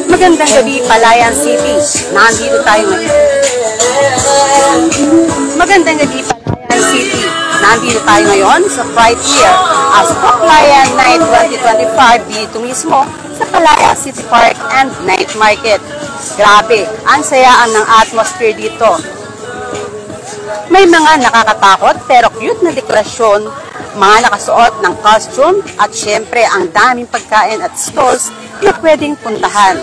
Magandang gabi, Palayan City. Nandito tayo ngayon. Magandang gabi, Palayan City. Nandito tayo ngayon sa Pride Year as Palayan Night 2025 dito mismo sa Palayan City Park and Night Market. Grabe, ang sayaan ng atmosphere dito. May mga nakakatakot pero cute na dekorasyon, mga nakasuot ng costume at syempre ang daming pagkain at stalls na pwedeng puntahan.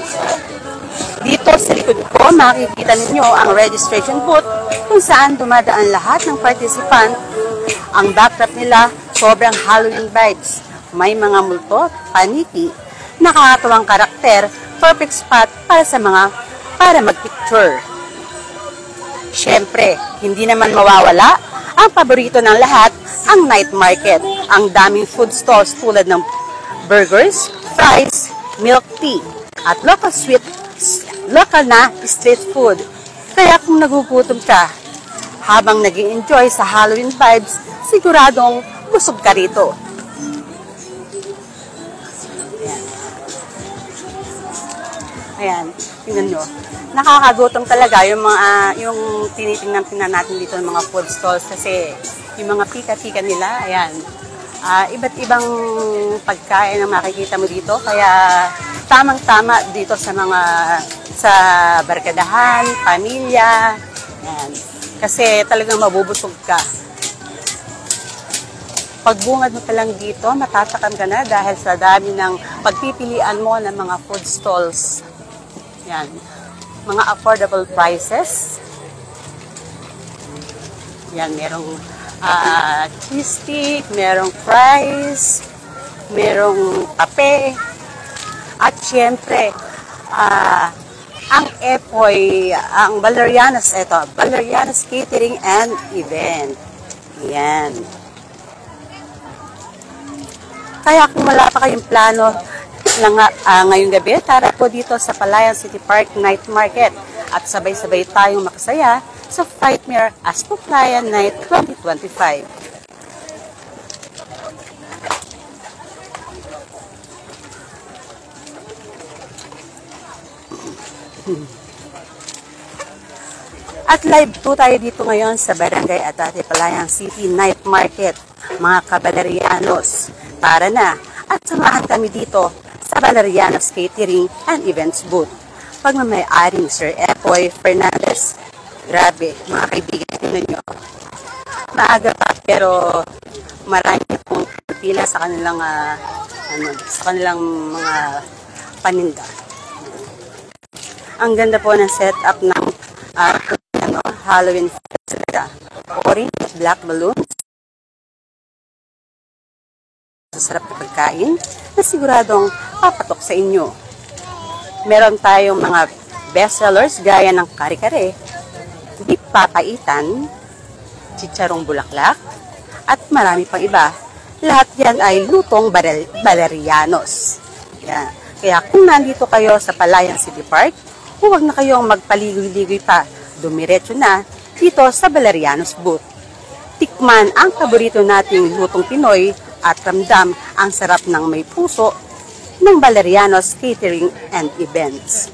Dito sa likod ko makikita ninyo ang registration booth kung saan dumadaan lahat ng participant. Ang backdrop nila sobrang Halloween vibes. May mga multo, paniki, nakakatuwang karakter, perfect spot para magpicture. Syempre, hindi naman mawawala ang paborito ng lahat, ang night market. Ang daming food stalls tulad ng burgers, fries, milk tea, at local na street food. Kaya kung nagugutom ka, habang nag-i-enjoy sa Halloween vibes, siguradong busog ka rito. Ayan, tingnan nyo. Nakakagutom talaga yung tinitingnan natin dito ng mga food stalls kasi yung mga pika-pika nila, ayan. Iba't ibang pagkain ang makikita mo dito kaya tamang-tama dito sa barkadahan, pamilya, ayan. Kasi talagang mabubusog ka. Pagbungad mo pa lang dito, matatakam ka na dahil sa dami ng pagpipilian mo ng mga food stalls. Yan. Mga affordable prices. Yan, merong cheese stick, merong fries, merong kape, at syempre, ang Epoy, ang Valerianos, Valerianos Catering and Event. Yan. Kaya kung wala pa kayong plano ngayong gabi, tara po dito sa Palayan City Park Night Market at sabay-sabay tayong makasaya sa Frightmare as Palayan Night 2025. At live po tayo dito ngayon sa Barangay Atate, Palayan City Night Market. Mga kabalerianos, tara na at samahan kami dito sa Valerianos Catering and Events booth. Pagmamayari ni Sir Epoy Fernandez. Grabe, mga kaibigan ninyo. Maaga pa pero marami pong pila sa kanilang mga paninda. Ang ganda po ng setup ng Halloween festival. Orange, black balloons. Sarap na pagkain na siguradong papatok sa inyo. Meron tayong mga bestsellers gaya ng kare-kare, beef papaitan, chicharong bulaklak, at marami pang iba. Lahat yan ay lutong Valerianos. Yan. Kaya kung nandito kayo sa Palayan City Park, huwag na kayong magpaligoy-ligoy pa. Dumiretso na dito sa Valerianos booth. Tikman ang paborito nating lutong Pinoy at ramdam ang sarap ng may puso ng Valerianos Catering and Events.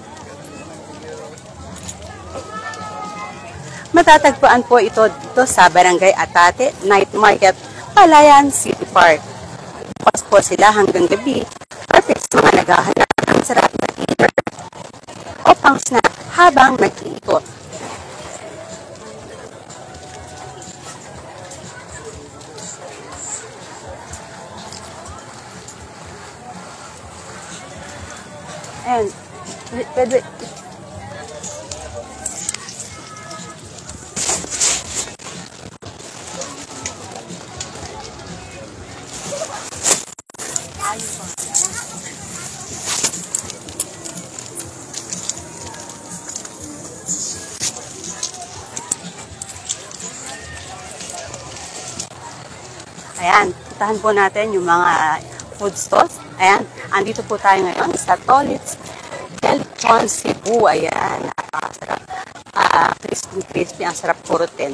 Matatagpuan po ito dito sa Barangay Atate, Night Market, Palayan City Park. Bukas po sila hanggang gabi. Perfect sa mga naghahanap ng sarap na theater o pang snack habang nag-iikot. And pwede ayan, puntahan po natin yung mga food stalls. Ayan, andito po tayo ngayon sa Tolits Lechon Cebu. Ayan, napakasarap. Crispy, ang sarap purutin.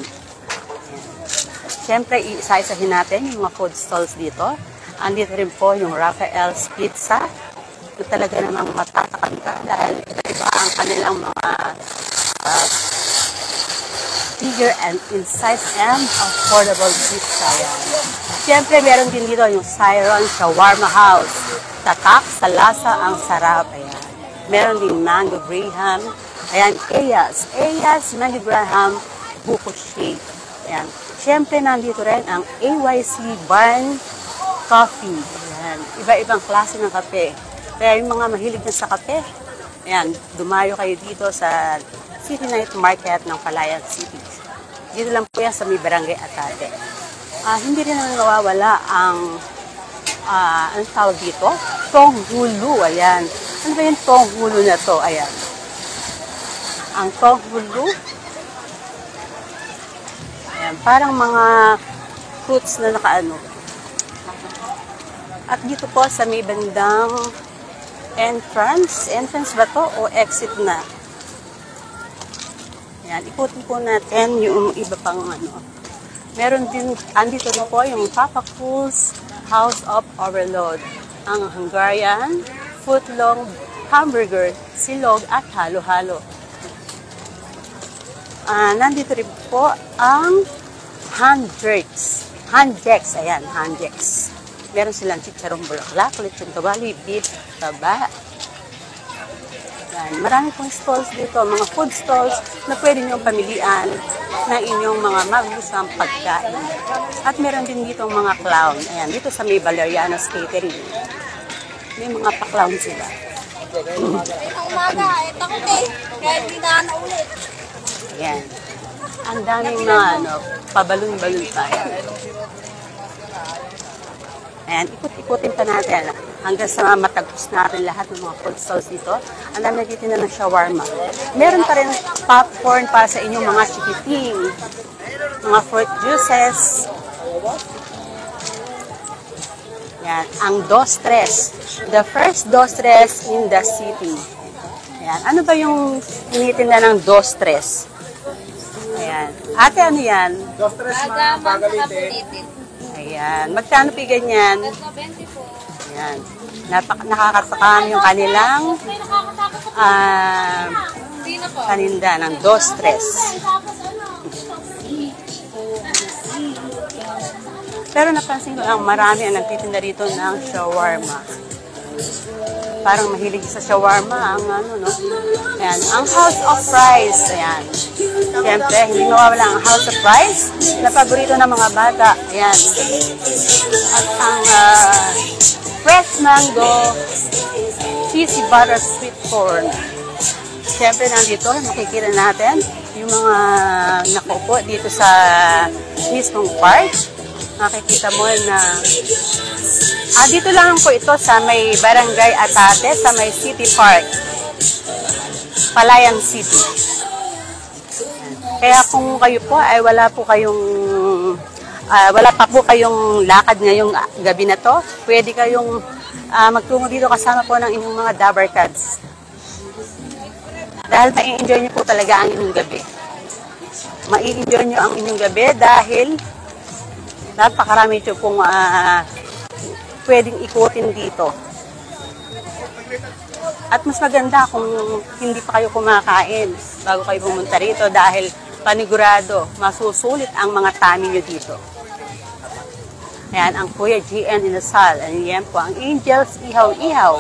Siyempre, isa-isahin natin yung mga food stalls dito. Andito rin po yung Rafael's Pizza, na talaga namang matatakam ka dahil iba ang kanilang mga figure and insights and affordable gifts. Ayan. Siyempre, meron din dito yung Siron Shawarma House. Tatak sa lasa ang sarap. Ayan. Meron din Mango Graham. Ayan, Eyas Mango Graham Buko Shake. Ayan. Siyempre, nandito rin ang AYC Barn Coffee. Ayan. Iba-ibang klase ng kape. Kaya yung mga mahilig na sa kape, ayan, dumayo kayo dito sa City Night Market ng Palayan City. Dito lang po yan sa may Barangay Atate. Hindi rin naman nawawala ang, anong tawag dito? Tonghulu, ayan. Ano ba yung tonghulu na to? Ayan. Ang tonghulu, ayan, parang mga fruits na nakaano. At dito po sa may bandang entrance ba to o exit na? Yan, ikutin po natin yung iba pang ano. Meron din, andito rin po yung Papa Cool's House of Overload. Ang Hungarian footlong hamburger, silog at halo-halo. Nandito rin po ang Handjacks. Ayan, Handjacks. Meron silang chicharong bulaklak, lechon kawali, beef, taba. Yan. Marami pong stalls dito, mga food stalls na pwede nyo pamilian ng inyong mga magusang pagkain. At meron din dito mga clown. Ayan, dito sa may Valeriano's Catering. May mga pa-clown sila. Umaga, takot kaya hindi na ulit. Ayan. Ang daming mga pabalon-balon pa. Ayan, ikot-ikutin pa natin hanggang sa matagpos natin lahat ng mga food stalls dito. Ang dami dito na ng shawarma. Meron pa rin popcorn para sa inyong mga chikiting, mga fruit juices. Ayan, ang Dostres. The first Dostres in the city. Ayan, ano ba yung initinda ng Dostres? Ayan. Ate, ano yan? Dostres mga bagalitin. Ayan. Magkano pi ganyan? 20 po. Ayan. Nakakatakam yung kanilang paninda ng Dostres. Pero napansin ko lang, marami ang nagtitinda rito ng shawarma. Parang mahilig sa shawarma ang no? Ayan. Ang House of Fries. Ayan. Siyempre, hindi mawawala ang House of Fries na paborito ng mga bata. Ayan. At ang fresh mango, cheesy butter sweet corn. Siyempre, nandito, makikita natin yung mga nakaupo dito sa mismong park. Makikita mo na dito lang po ito sa may Barangay Atate, sa may City Park, Palayan City. Kaya kung kayo po ay wala pa po kayong lakad ngayong gabi na to, pwede kayong magtungo dito kasama po ng inyong mga Dabber Cats. Dahil ma-enjoy nyo po talaga ang inyong gabi. Ma-enjoy nyo ang inyong gabi dahil napakarami nyo pong pwedeng ikutin dito. At mas maganda kung hindi pa kayo kumakain bago kayo pumunta rito dahil panigurado, masusulit ang mga tani nyo dito. Ayan, ang Kuya GN Inasal. Ayan po, ang Angels Ihaw-Ihaw.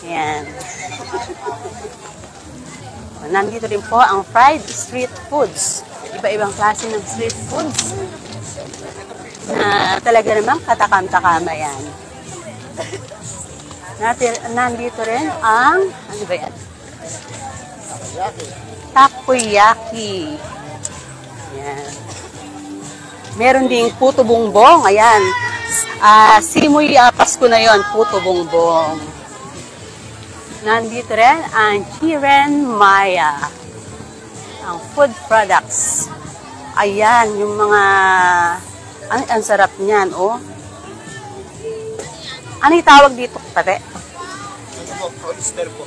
Ayan. Nandito rin po ang fried street foods. Iba-ibang klase ng street foods. Talaga namang katakam-takama yan. Nandito rin ang, ano ba yan? Takoyaki. Ayan. Meron ding puto bongbong. Ayan. Simoy Pasko na yon, puto bongbong. Nandito rin ang Chiren Maya. Ang food products. Ayan, yung mga ang sarap niyan, oh. Ano yung tawag dito, pate? Oyster po.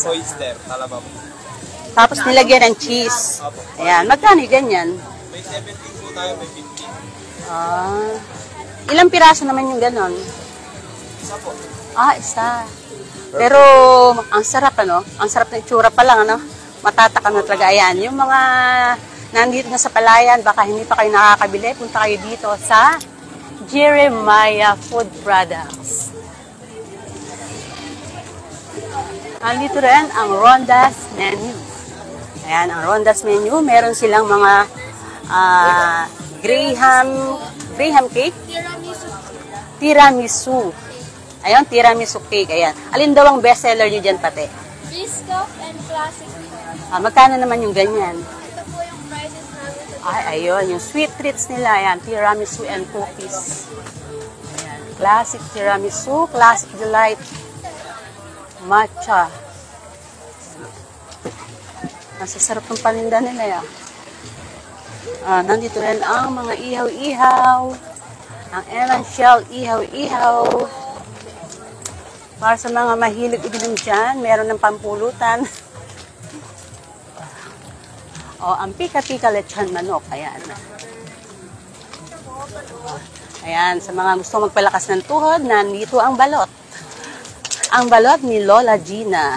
Oyster, talaba po. Tapos nilagyan ng cheese. Ayan, magkano ganyan? May 17 po tayo, may 15. Ilang piraso naman yung ganon? Isa po. Isa. Pero, ang sarap, ano? Ang sarap ng itsura pa lang, ano? Matatakam na talaga. Ayan, yung mga nandito na sa Palayan, baka hindi pa kayo nakakabili, punta kayo dito sa Jeremiah Food Products. Andito rin ang Ronda's Menu. Ayan, ang Ronda's Menu, meron silang mga Graham cake, tiramisu. Ayan, tiramisu cake. Ayan. Alin daw ang bestseller nyo dyan, pati? Biscoff and classic. Magkano naman yung ganyan? Ito po yung prices namin. Ayun, yung sweet treats nila. Ayan, tiramisu and cookies. Ayan, classic tiramisu, classic delight, matcha. Masasarap ng paninda nila yan. Nandito rin ang mga ihaw-ihaw. Ang Ellen Shell ihaw-ihaw. Para sa mga mahilig uminom dyan, meron ng pampulutan. Ang pika-pika lechon manok. Ayan. Ayan, sa mga gusto magpalakas ng tuhod, nandito ang balot. Ang balot ni Lola Gina.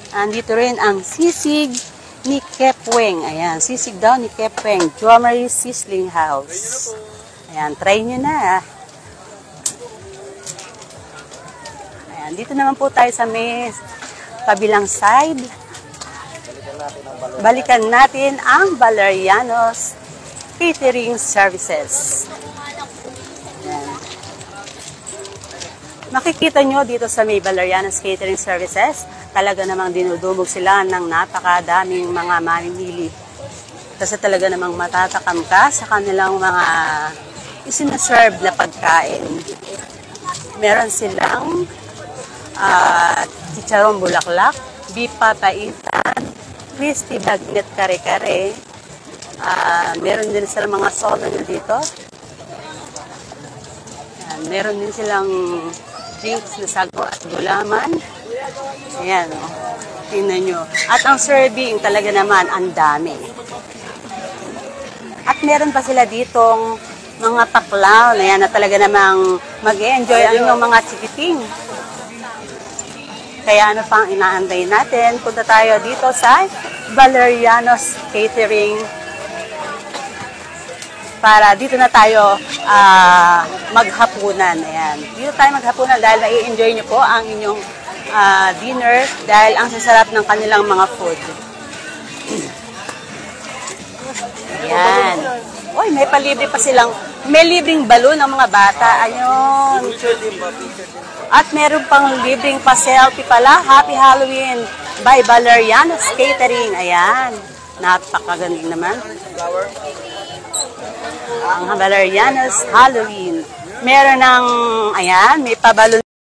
Andito rin ang sisig ni Kepweng. Ayan, sisig daw ni Kepweng. Jomery Sizzling House. Ayan, try nyo na. Ayan, dito naman po tayo sa may kabilang side. Balikan natin ang Valerianos Catering Services. Ayan. Makikita nyo dito sa may Valerianos Catering Services, talaga namang dinudumog sila ng napakadaming mga mamimili. Kasi talaga namang matatakam ka sa kanilang mga isinaserve na pagkain. Meron silang chicharong bulaklak, beef papaitan, crispy bagnet kare-kare. Meron din silang mga soda dito. Meron din silang drinks na sago at gulaman. Ayan, o. Tingnan nyo. At ang serving talaga naman, ang dami. At meron pa sila ditong mga paklaw na yan na talaga namang mag-enjoy ang inyong mga chikiting. Kaya ano pang inaantay natin? Punta tayo dito sa Valerianos Catering para dito na tayo maghapunan. Ayan. Dito tayo maghapunan dahil mai-enjoy nyo po ang inyong dinner dahil ang sasarap ng kanilang mga food. Ayan. Uy, may palibre pa silang, may libreng balon ang mga bata. Ayun. At meron pang libreng pa-selfie pala. Happy Halloween by Valerianos Catering. Ayan. Napakaganda naman. Ang Valerianos Halloween. Meron ng, ayan, may pabalon.